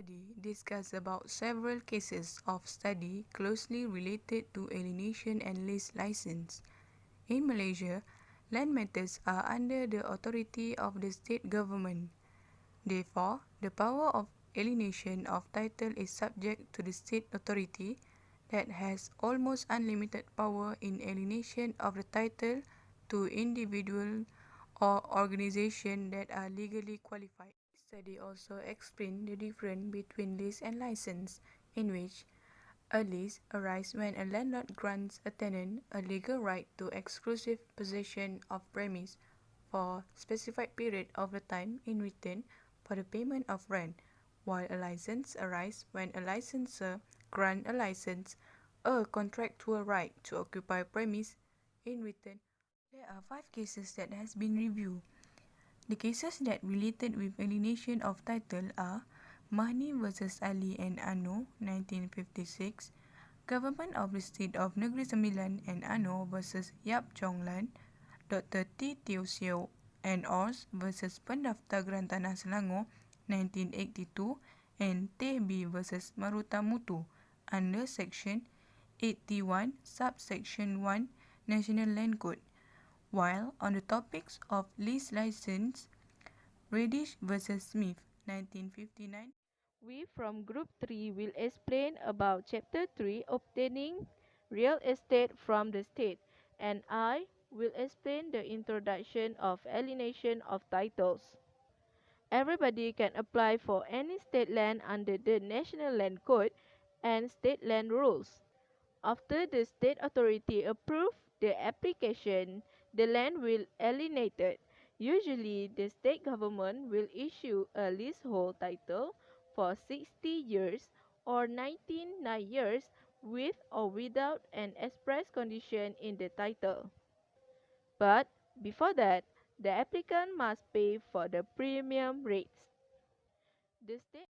study discuss about several cases of study closely related to alienation and lease license. In Malaysia, land matters are under the authority of the state government. Therefore, the power of alienation of title is subject to the state authority that has almost unlimited power in alienation of the title to individual or organization that are legally qualified. Study also explained the difference between lease and license, in which a lease arises when a landlord grants a tenant a legal right to exclusive possession of premise for specified period of the time in return for the payment of rent, while a license arises when a licensor grants a license a contractual right to occupy premise in return. There are 5 cases that has been reviewed. The cases that related with alienation of title are Mahni versus Ali and Ano, 1956, Government of the State of Negeri Sembilan and Ano versus Yap Chong Lan, Dr. T. Teo Seo and Ors versus Pendaftaran Tanah Selangor, 1982, and Teh B versus Maruta Mutu under Section 81, Subsection 1, National Land Code. While on the topics of lease license, Radish versus Smith, 1959. We from Group 3 will explain about Chapter 3, Obtaining Real Estate from the State, and I will explain the introduction of alienation of titles. Everybody can apply for any state land under the National Land Code and state land rules. After the state authority approve the application, the land will alienated. Usually, the state government will issue a leasehold title for 60 years or 99 years with or without an express condition in the title. But before that, the applicant must pay for the premium rates. The state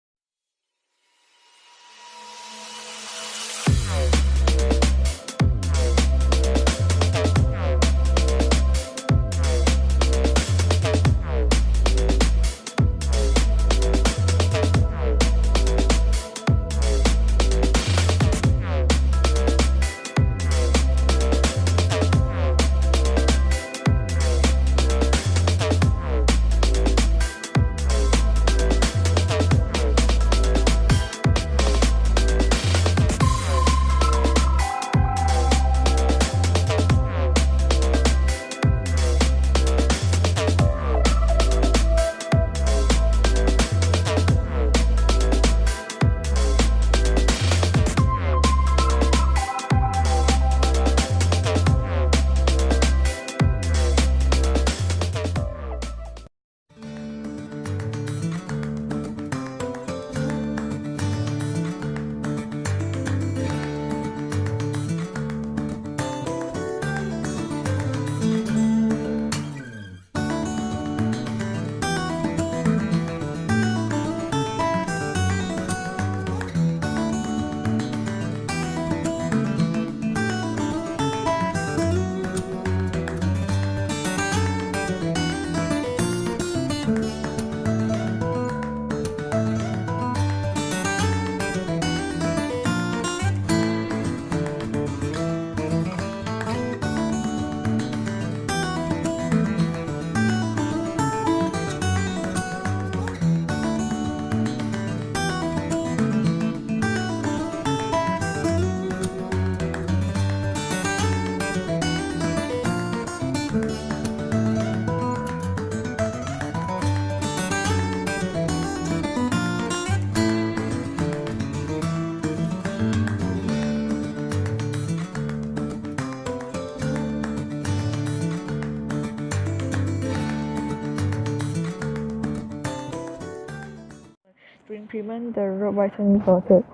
to implement the road widening project.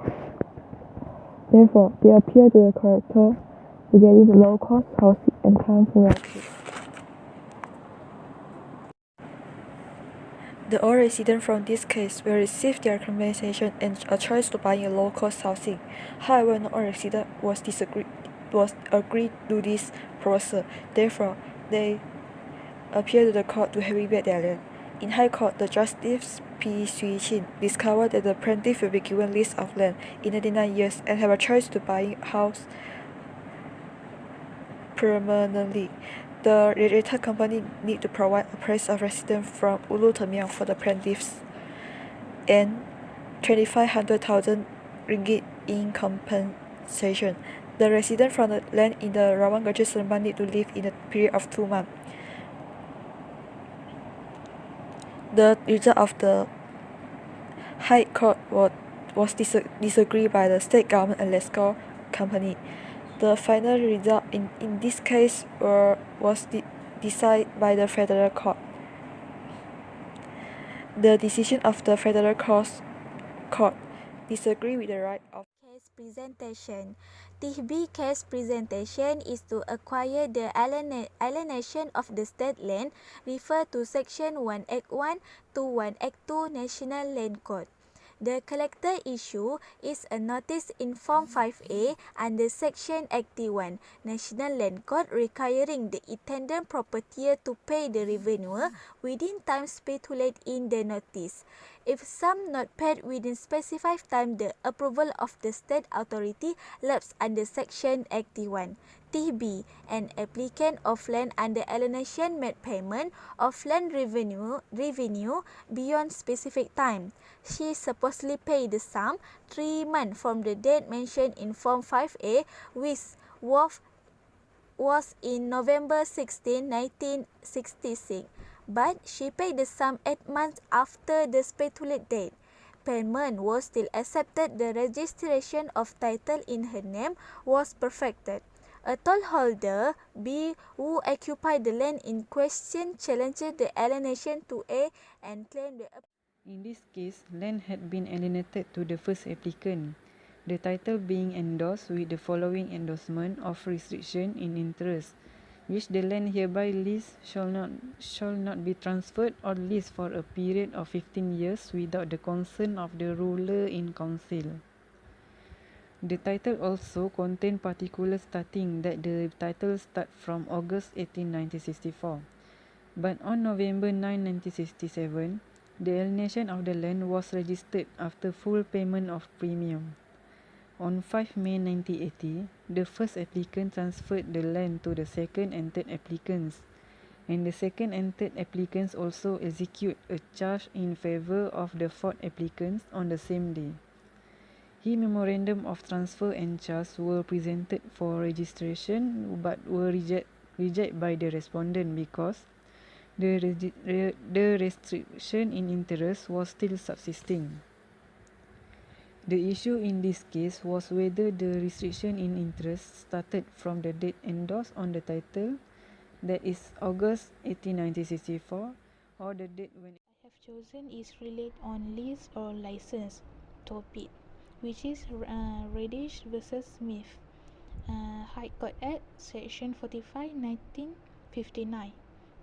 Therefore, they appear to the character regarding the low-cost housing and time for rental. The all residents from this case will receive their compensation and a choice to buy a low-cost housing. However, not all residents was agreed to this proposal. Therefore, they appeal to the court to have rebate their land. In High Court, the Justice P. Sui Chin discovered that the plaintiff will be given list of land in 99 years and have a choice to buy house permanently. The related company need to provide a place of residence from Ulu Temiang for the plaintiffs and 2,500,000 ringgit in compensation. The resident from the land in the Rawang Gajah Seremban need to live in a period of 2 months. The result of the High Court was disagreed by the state government and Lesco company. The final result in this case was decided by the federal court. The decision of the federal court disagree with the right of Case presentation. TB case presentation is to acquire the alienation of the state land, refer to Section 1 Act 1 to 1 Act 2 National Land Code. The collector issue is a notice in Form 5A under Section 81 National Land Code requiring the intended propertier to pay the revenue within time stipulated in the notice. If sum not paid within specified time, the approval of the state authority lapses under Section 81. TB, an applicant of land under alienation made payment of land revenue beyond specific time. She supposedly paid the sum 3 months from the date mentioned in Form 5A, which was in November 16, 1966. But she paid the sum 8 months after the stipulated date. Payment was still accepted. The registration of title in her name was perfected. A tollholder B who occupied the land in question challenged the alienation to A and claimed the In this case, land had been alienated to the first applicant, the title being endorsed with the following endorsement of restriction in interest, which the land hereby leased shall not be transferred or leased for a period of 15 years without the consent of the ruler in council. The title also contained particulars stating that the title starts from August 18, 1964. But on November 9, 1967, the alienation of the land was registered after full payment of premium. On 5 May 1980, the first applicant transferred the land to the second and third applicants, and the second and third applicants also execute a charge in favour of the fourth applicants on the same day. His memorandum of transfer and charge were presented for registration but were rejected by the respondent because the restriction in interest was still subsisting. The issue in this case was whether the restriction in interest started from the date endorsed on the title, that is August 18, 1964, or the date when I have chosen is relate on lease or license topic, which is Radish versus Smith, High Court Act, Section 45, 1959.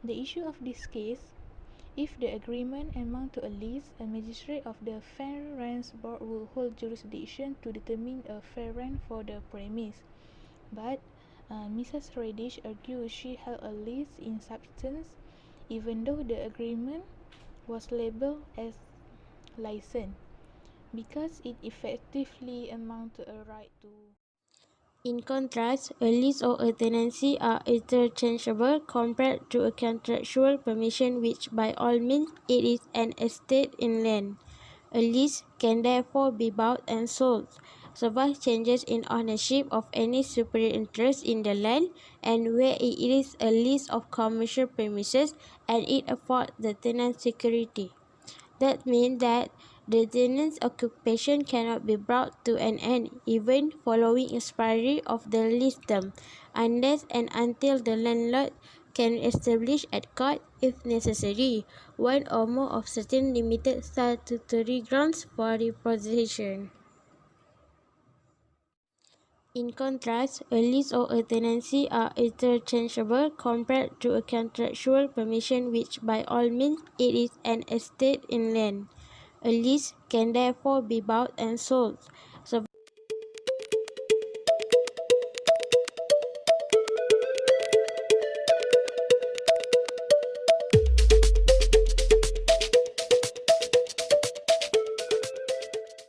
The issue of this case, if the agreement amount to a lease, a magistrate of the Fair Rents Board will hold jurisdiction to determine a fair rent for the premise. But Mrs. Radish argued she held a lease in substance, even though the agreement was labeled as license, because it effectively amounted to a right to. In contrast, a lease or a tenancy are interchangeable compared to a contractual permission, which by all means it is an estate in land. A lease can therefore be bought and sold, survive changes in ownership of any superior interest in the land, and where it is a lease of commercial premises and it affords the tenant security. That means that the tenant's occupation cannot be brought to an end, even following expiry of the lease term, unless and until the landlord can establish at court, if necessary, one or more of certain limited statutory grounds for repossession. In contrast, a lease or a tenancy are interchangeable compared to a contractual permission, which by all means it is an estate in land. A lease can therefore be bought and sold,